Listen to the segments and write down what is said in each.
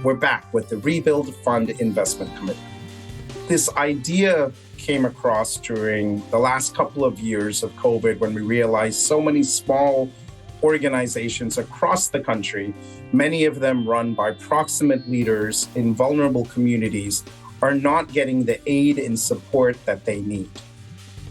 We're back with the Rebuild Fund Investment Committee. This idea came across during the last couple of years of COVID when we realized so many small organizations across the country, many of them run by proximate leaders in vulnerable communities, are not getting the aid and support that they need.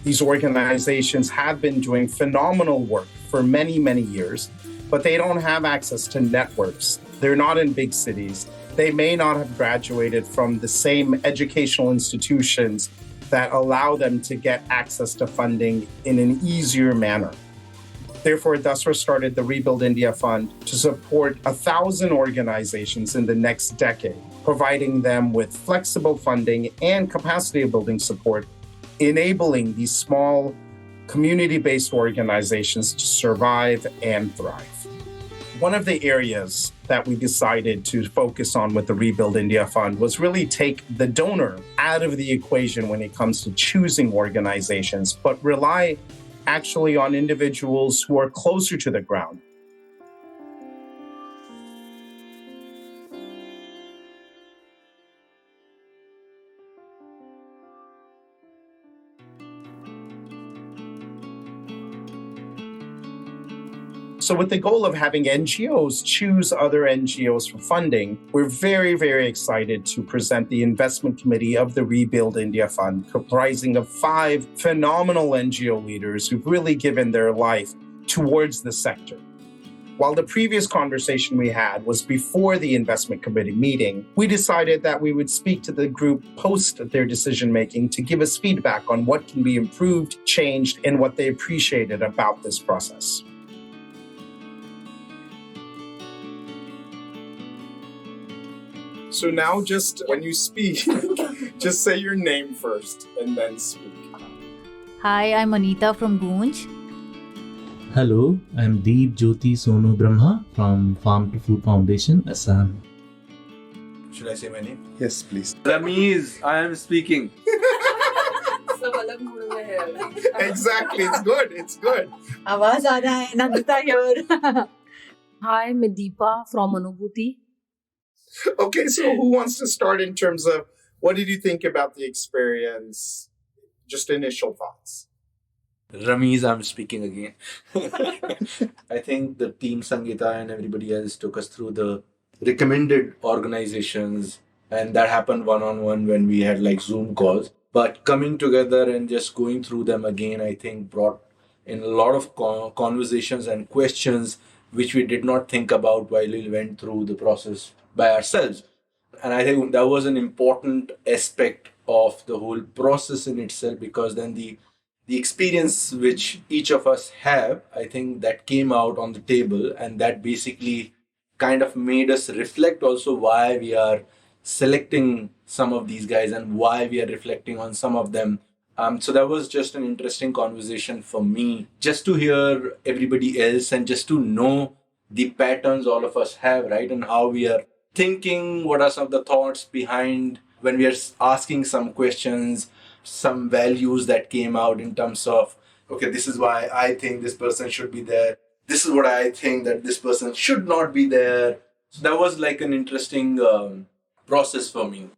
These organizations have been doing phenomenal work for many, many years, but they don't have access to networks. They're not in big cities. They may not have graduated from the same educational institutions that allow them to get access to funding in an easier manner. Therefore, Dasra started the Rebuild India Fund to support 1,000 organizations in the next decade, providing them with flexible funding and capacity building support, enabling these small community-based organizations to survive and thrive. One of the areas that we decided to focus on with the Rebuild India Fund was really take the donor out of the equation when it comes to choosing organizations, but rely actually on individuals who are closer to the ground. So with the goal of having NGOs choose other NGOs for funding, we're very, very excited to present the investment committee of the Rebuild India Fund, comprising of 5 phenomenal NGO leaders who've really given their life towards the sector. While the previous conversation we had was before the investment committee meeting, we decided that we would speak to the group post their decision-making to give us feedback on what can be improved, changed, and what they appreciated about this process. So now just when you speak, just say your name first and then speak. Hi, I'm Anita from Goonj. Hello, I'm Jyoti Sonu Brahma from Farm2Food Foundation, Assam. Should I say my name? Yes, please. Rameez, I am speaking. Exactly, it's good, it's good. आवाज आ रहा है Nandita here. Hi, I'm Deepa from Anubhuti. Okay, so who wants to start in terms of what did you think about the experience? Just initial thoughts. Rameez, I'm speaking again. I think the team Sangeeta and everybody else took us through the recommended organizations, and that happened one-on-one when we had like Zoom calls. But coming together and just going through them again, I think brought in a lot of conversations and questions which we did not think about while we went through the process by ourselves. And I think that was an important aspect of the whole process in itself, because then the experience which each of us have, I think that came out on the table, and that basically kind of made us reflect also why we are selecting some of these guys and why we are reflecting on some of them. So that was just an interesting conversation for me, just to hear everybody else and just to know the patterns all of us have, right? And how we are thinking, what are some of the thoughts behind when we are asking some questions, some values that came out in terms of, okay, this is why I think this person should be there. This is what I think that this person should not be there. So that was like an interesting process for me.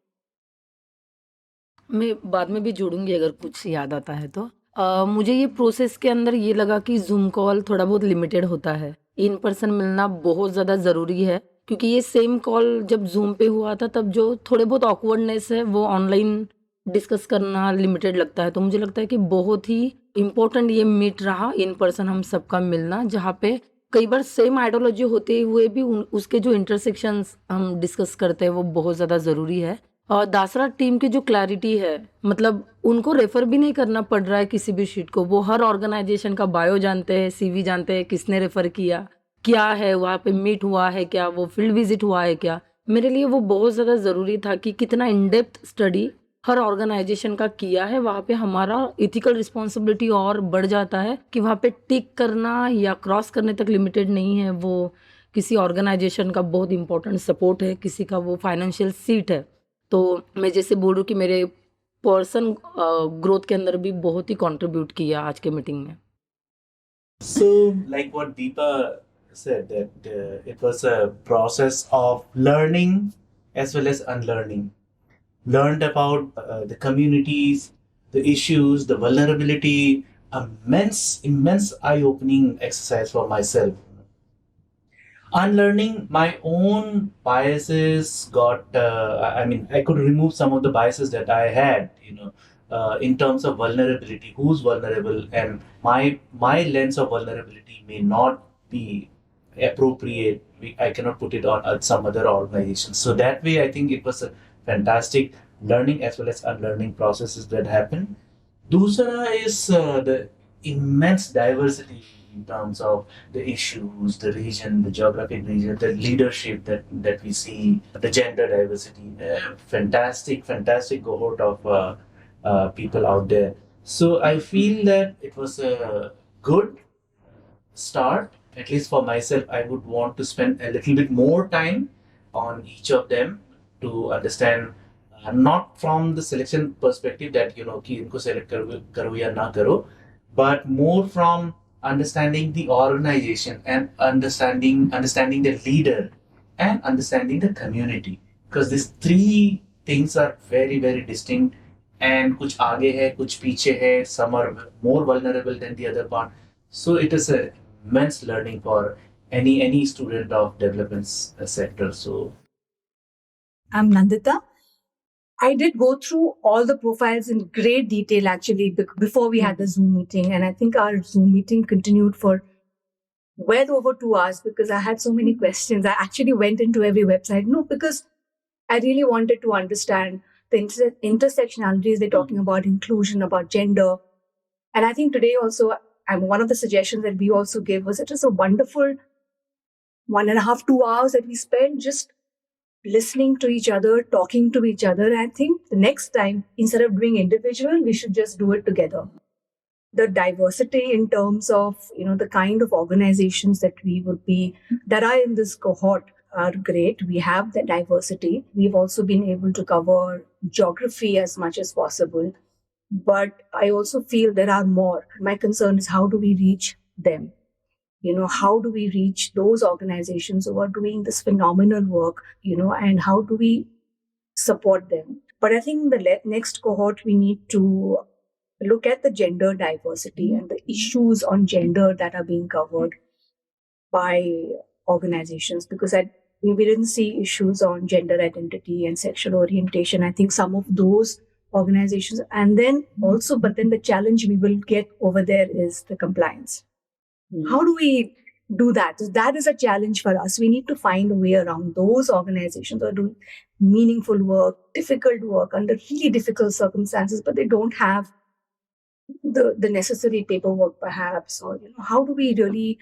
मैं बाद में भी जोड़ूंगी अगर कुछ याद आता है तो मुझे ये प्रोसेस के अंदर ये लगा कि जूम कॉल थोड़ा बहुत लिमिटेड होता है, इन पर्सन मिलना बहुत ज़्यादा ज़रूरी है, क्योंकि ये सेम कॉल जब जूम पे हुआ था तब जो थोड़े बहुत ऑकवर्डनेस है वो ऑनलाइन डिस्कस करना लिमिटेड लगता है. तो मुझे लगता है कि बहुत ही इम्पोर्टेंट ये मीट रहा, इन पर्सन हम सबका मिलना, जहाँ पे कई बार सेम आइडियोलॉजी होते हुए भी उसके जो इंटरसेक्शंस हम डिस्कस करते हैं वो बहुत ज़्यादा ज़रूरी है. और दासरा टीम की जो क्लैरिटी है, मतलब उनको रेफर भी नहीं करना पड़ रहा है किसी भी शीट को, वो हर ऑर्गेनाइजेशन का बायो जानते हैं, सीवी जानते हैं, किसने रेफर किया, क्या है वहाँ पे मीट हुआ है, क्या वो फील्ड विजिट हुआ है क्या. मेरे लिए वो बहुत ज़्यादा ज़रूरी था कि कितना इन डेप्थ स्टडी हर ऑर्गेनाइजेशन का किया है. वहाँ पे हमारा इथिकल रिस्पॉन्सिबिलिटी और बढ़ जाता है कि वहाँ पे टिक करना या क्रॉस करने तक लिमिटेड नहीं है. वो किसी ऑर्गेनाइजेशन का बहुत इंपॉर्टेंट सपोर्ट है, किसी का वो फाइनेंशियल सीट है. तो मैं जैसे बोलूँ कि मेरे पर्सन ग्रोथ के अंदर भी बहुत ही कंट्रीब्यूट किया आज के मीटिंग में. So, like what Deepa said, that it was a process of learning as well as unlearning. Learned about the communities, the issues, the vulnerability. Immense eye-opening exercise for myself. Unlearning my own biases got. I could remove some of the biases that I had. In terms of vulnerability, who's vulnerable, and my lens of vulnerability may not be appropriate. I cannot put it on some other organization. So that way, I think it was a fantastic learning as well as unlearning processes that happened. Dusra is the immense diversity in terms of the issues, the region, the geographic region, the leadership that we see, the gender diversity. Fantastic cohort of people out there. So I feel that it was a good start. At least for myself, I would want to spend a little bit more time on each of them to understand, not from the selection perspective that कि इनको select करो या ना करो, but more from understanding the organization and understanding the leader and understanding the community, because these three things are very very distinct, and कुछ आगे है कुछ पीछे है, some are more vulnerable than the other part. So it is a immense learning for any student of development sector. So I'm Nandita. I did go through all the profiles in great detail actually before we had the Zoom meeting. And I think our Zoom meeting continued for well over 2 hours because I had so many questions. I actually went into every website. No, because I really wanted to understand the intersectionalities they're talking about, inclusion, about gender. And I think today also, one of the suggestions that we also gave was it was a wonderful 1.5, 2 hours that we spent just listening to each other, talking to each other. I think the next time, instead of doing individual, we should just do it together. The diversity in terms of, the kind of organizations that that are in this cohort are great. We have the diversity. We've also been able to cover geography as much as possible. But I also feel there are more. My concern is how do we reach them? How do we reach those organizations who are doing this phenomenal work, and how do we support them? But I think the next cohort, we need to look at the gender diversity and the issues on gender that are being covered by organizations, because we didn't see issues on gender identity and sexual orientation. I think some of those organizations, and then also, but then the challenge we will get over there is the compliance. How do we do that? That is a challenge for us. We need to find a way around those organizations who are doing meaningful work, difficult work under really difficult circumstances, but they don't have the necessary paperwork perhaps, or how do we really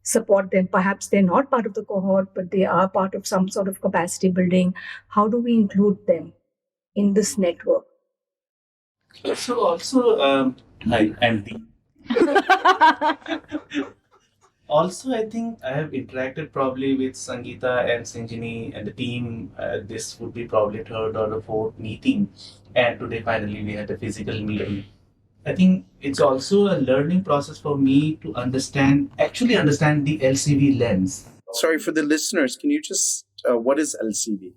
support them? Perhaps they're not part of the cohort, but they are part of some sort of capacity building. How do we include them in this network? So also, I'm the also, I think I have interacted probably with Sangeeta and Sanjini and the team. This would be probably third or the fourth meeting, and today finally we had a physical meeting. I think it's also a learning process for me to actually understand the LCV lens. Sorry for the listeners. Can you just what is LCV?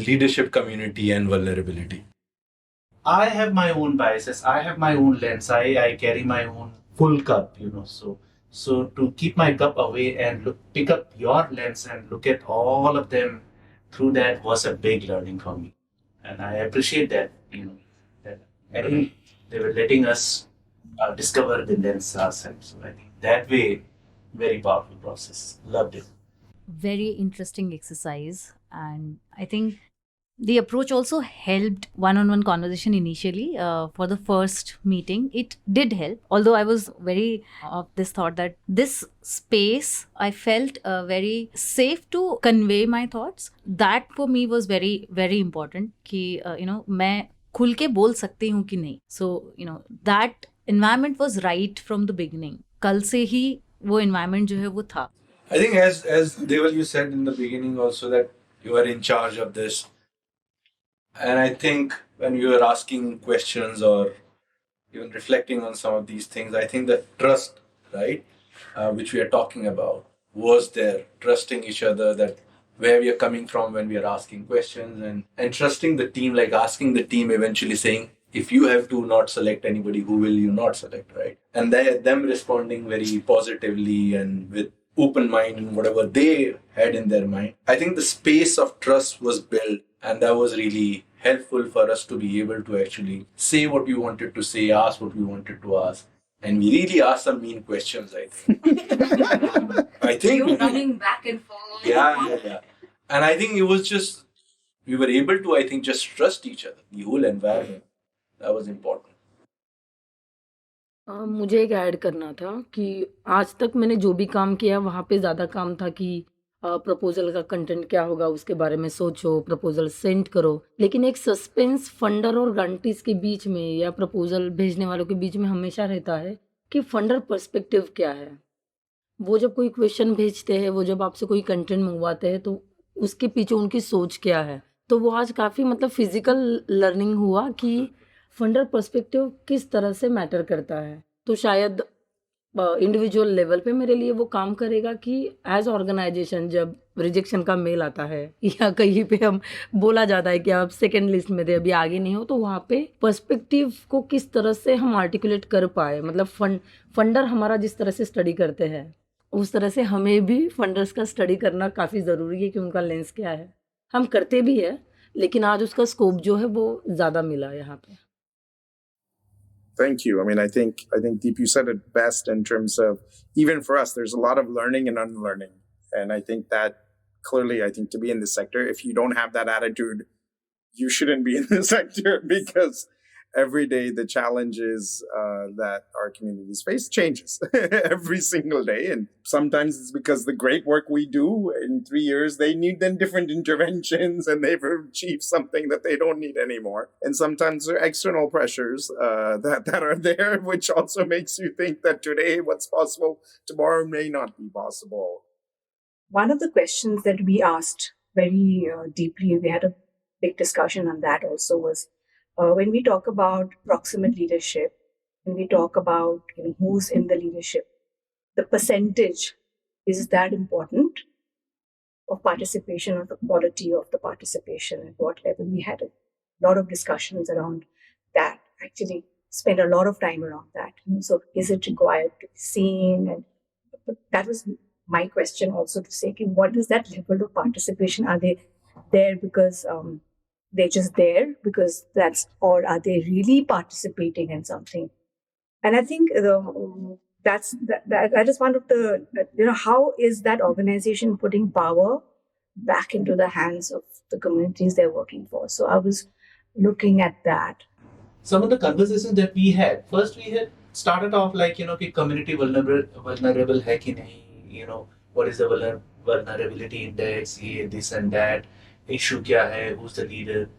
Leadership, community, and vulnerability. I have my own biases. I have my own lens. I carry my own full cup. So to keep my cup away and pick up your lens and look at all of them through that was a big learning for me, and I appreciate that. That I think they were letting us discover the lens ourselves. So I think that way, very powerful process. Loved it. Very interesting exercise. And I think the approach also helped one-on-one conversation initially for the first meeting. It did help, although I was very of this thought that this space, I felt very safe to convey my thoughts. That for me was very, very important कि मैं खुल के बोल सकती हूँ कि नहीं. So, that environment was right from the beginning. कल से ही वो environment जो है वो था. I think as Deval, you said in the beginning also that you are in charge of this. And I think when you are asking questions or even reflecting on some of these things, I think the trust, right, which we are talking about, was there, trusting each other that where we are coming from when we are asking questions, and trusting the team, like asking the team eventually saying, if you have to not select anybody, who will you not select, right? And them responding very positively and with open mind and whatever they had in their mind. I think the space of trust was built, and that was really helpful for us to be able to actually say what we wanted to say, ask what we wanted to ask. And we really asked some mean questions, I think. I think You running back and forth. yeah. And I think it was just, we were able to, I think, just trust each other, the whole environment. That was important. मुझे एक add करना था कि आज तक मैंने जो भी काम किया वहाँ पे ज़्यादा काम था कि प्रपोजल का कंटेंट क्या होगा उसके बारे में सोचो, प्रपोजल सेंड करो, लेकिन एक सस्पेंस फंडर और ग्रांटीज के बीच में या प्रपोजल भेजने वालों के बीच में हमेशा रहता है कि फंडर पर्सपेक्टिव क्या है। वो जब कोई क्वेश्चन भेजते हैं, वो जब आपसे कोई कंटेंट मंगवाते हैं, तो उसके पीछे उनकी सोच क्या है। तो वो आज काफ़ी मतलब फिजिकल लर्निंग हुआ कि फंडर पर्सपेक्टिव किस तरह से मैटर करता है। तो शायद इंडिविजुअल लेवल पे मेरे लिए वो काम करेगा कि एज ऑर्गेनाइजेशन जब रिजेक्शन का मेल आता है या कहीं पे हम बोला जाता है कि आप सेकेंड लिस्ट में थे, अभी आगे नहीं हो, तो वहाँ पे पर्सपेक्टिव को किस तरह से हम आर्टिकुलेट कर पाए। मतलब फंडर हमारा जिस तरह से स्टडी करते हैं उस तरह से हमें भी फंडर्स का स्टडी करना काफ़ी ज़रूरी है कि उनका लेंस क्या है। हम करते भी है, लेकिन आज उसका स्कोप जो है वो ज़्यादा मिला यहाँ पे। Thank you. I mean, I think Deep, you said it best in terms of, even for us, there's a lot of learning and unlearning. And I think that clearly, I think to be in this sector, if you don't have that attitude, you shouldn't be in this sector, because every day the challenges that our communities face changes every single day. And sometimes it's because the great work we do in 3 years, they need then different interventions and they've achieved something that they don't need anymore. And sometimes there are external pressures that are there, which also makes you think that today what's possible, tomorrow may not be possible. One of the questions that we asked very deeply, we had a big discussion on that also, was when we talk about proximate leadership, when we talk about who's in the leadership, the percentage, is that important of participation, or the quality of the participation, at what level? We had a lot of discussions around that, actually spent a lot of time around that. So is it required to be seen? And that was my question also, to say, what is that level of participation? Are they there because they're just there because that's, or are they really participating in something? And I think that is one of the, how is that organization putting power back into the hands of the communities they're working for? So I was looking at that. Some of the conversations that we had, first we had started off like, कि community vulnerable है कि नहीं, what is the vulnerability index, this and that, issue क्या है, who's the leader.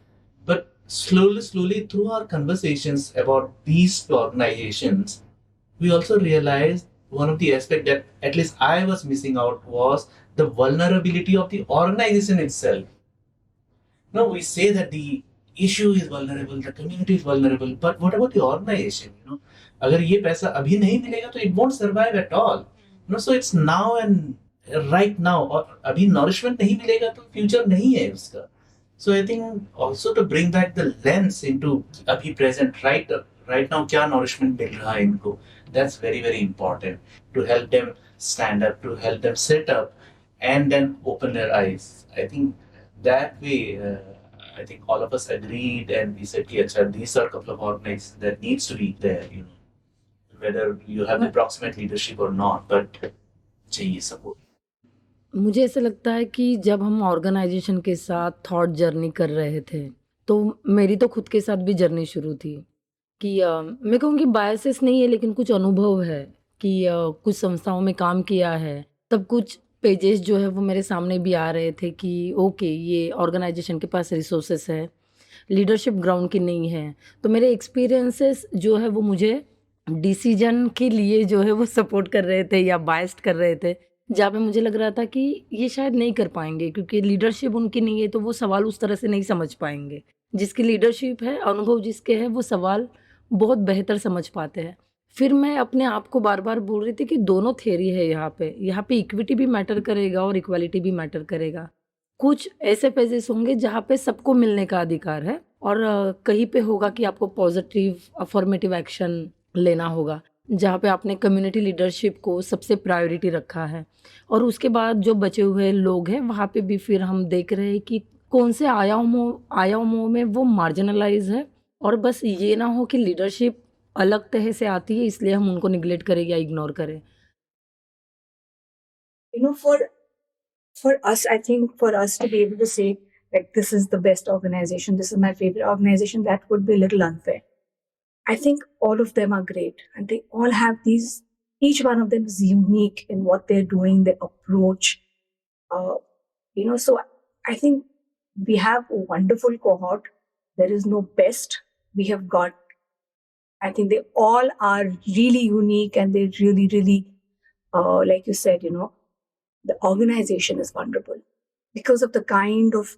But slowly through our conversations about these two organizations, we also realized one of the aspects that at least I was missing out was the vulnerability of the organization itself. No, we say that the issue is vulnerable, the community is vulnerable, but what about the organization? अगर ये पैसा अभी नहीं मिलेगा तो it won't survive at all. So it's now and right now. और अभी nourishment नहीं मिलेगा तो future नहीं है उसका. So I think also to bring back the lens into abhi present, right now क्या nourishment मिल रहा है इनको, that's very, very important to help them stand up, to help them sit up and then open their eyes. I think that way, I think all of us agreed and we said, these are a couple of organizations that needs to be there, whether you have the proximate leadership or not, but चाहिए support. मुझे ऐसा लगता है कि जब हम organisation के साथ थॉट जर्नी कर रहे थे, तो मेरी तो खुद के साथ भी जर्नी शुरू थी कि मैं कहूँगी बायसेस नहीं है, लेकिन कुछ अनुभव है कि कुछ संस्थाओं में काम किया है, तब कुछ पेजेस जो है वो मेरे सामने भी आ रहे थे कि ओके, ये ऑर्गेनाइजेशन के पास रिसोर्सेस है, लीडरशिप ग्राउंड की नहीं है। तो मेरे एक्सपीरियंसेस जो है वो मुझे डिसीजन के लिए जो है वो सपोर्ट कर रहे थे या बायस्ड कर रहे थे, जहाँ पे मुझे लग रहा था कि ये शायद नहीं कर पाएंगे क्योंकि लीडरशिप उनकी नहीं है, तो वो सवाल उस तरह से नहीं समझ पाएंगे। जिसकी लीडरशिप है, अनुभव जिसके है, वो सवाल बहुत बेहतर समझ पाते हैं। फिर मैं अपने आप को बार बार बोल रही थी कि दोनों थ्योरी है यहाँ पे इक्विटी भी मैटर करेगा और इक्वालिटी भी मैटर करेगा। कुछ ऐसे पेजेस होंगे जहाँ पे सबको मिलने का अधिकार है और कहीं पे होगा कि आपको पॉजिटिव अफर्मेटिव एक्शन लेना होगा, जहाँ पे आपने कम्युनिटी लीडरशिप को सबसे प्रायोरिटी रखा है। और उसके बाद जो बचे हुए लोग हैं वहाँ पे भी फिर हम देख रहे हैं कि कौन से आयामों में वो मार्जिनलाइज है, और बस ये ना हो कि लीडरशिप अलग तरह से आती है इसलिए हम उनको निगलेक्ट करें या इग्नोर करें। For us, I think for us to be able to say, like, this is the best organization, this is my favorite organization, that would be a little unfair. I think all of them are great and they all have each one of them is unique in what they're doing, their approach. So I think we have a wonderful cohort. There is no best. We have got, I think they all are really unique and they really, really, like you said, the organization is wonderful because of the kind of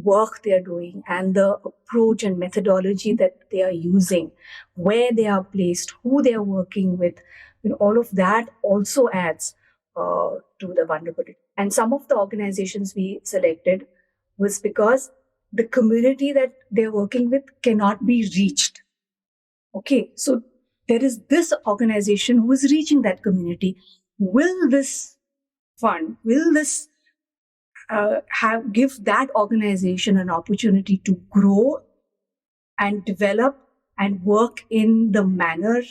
work they are doing and the approach and methodology that they are using, where they are placed, who they are working with. All of that also adds to the wonderful. And some of the organizations we selected was because the community that they're working with cannot be reached. Okay, so there is this organization who is reaching that community. Will this fund, will this give that organization an opportunity to grow and develop and work in the manner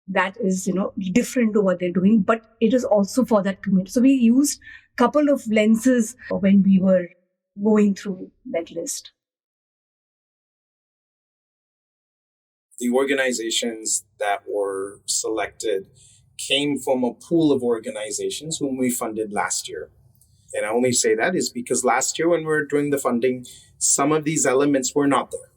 that is, different to what they're doing, but it is also for that community. So we used a couple of lenses when we were going through that list. The organizations that were selected came from a pool of organizations whom we funded last year. And I only say that is because last year when we were doing the funding, some of these elements were not there.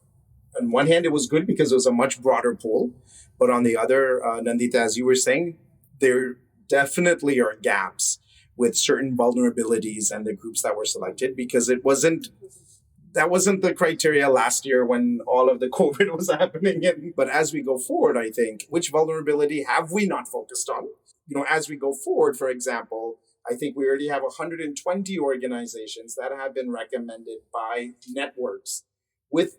On one hand, it was good because it was a much broader pool. But on the other, Nandita, as you were saying, there definitely are gaps with certain vulnerabilities and the groups that were selected because that wasn't the criteria last year when all of the COVID was happening. But as we go forward, I think, which vulnerability have we not focused on? As we go forward, for example, I think we already have 120 organizations that have been recommended by networks with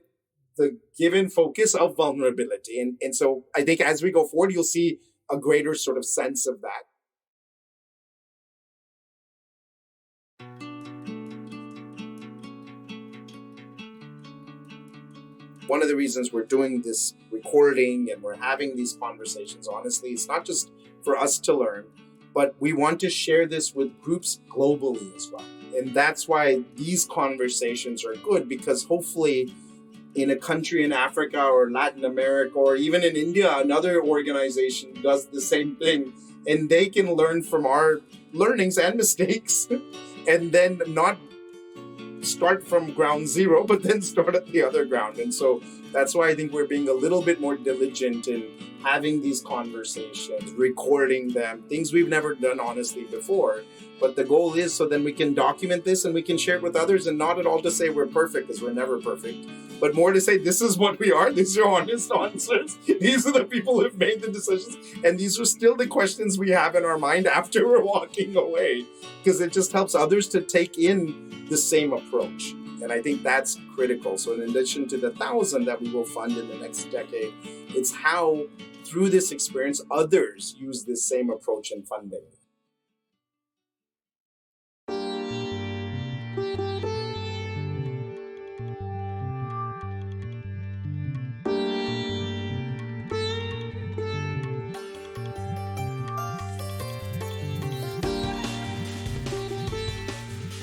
the given focus of vulnerability. And so I think as we go forward, you'll see a greater sort of sense of that. One of the reasons we're doing this recording and we're having these conversations, honestly, it's not just for us to learn, but we want to share this with groups globally as well. And that's why these conversations are good, because hopefully in a country in Africa or Latin America or even in India, another organization does the same thing and they can learn from our learnings and mistakes and then not start from ground zero, but then start at the other ground. And so that's why I think we're being a little bit more diligent in having these conversations, recording them, things we've never done honestly before. But the goal is so then we can document this and we can share it with others, and not at all to say we're perfect, because we're never perfect, but more to say this is what we are, these are honest answers, these are the people who've made the decisions, and these are still the questions we have in our mind after we're walking away, because it just helps others to take in the same approach. And I think that's critical. So in addition to the 1,000 that we will fund in the next decade, it's how through this experience others use this same approach in funding.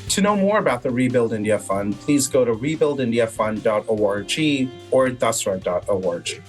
To know more about the Rebuild India Fund, please go to rebuildindiafund.org or dasra.org.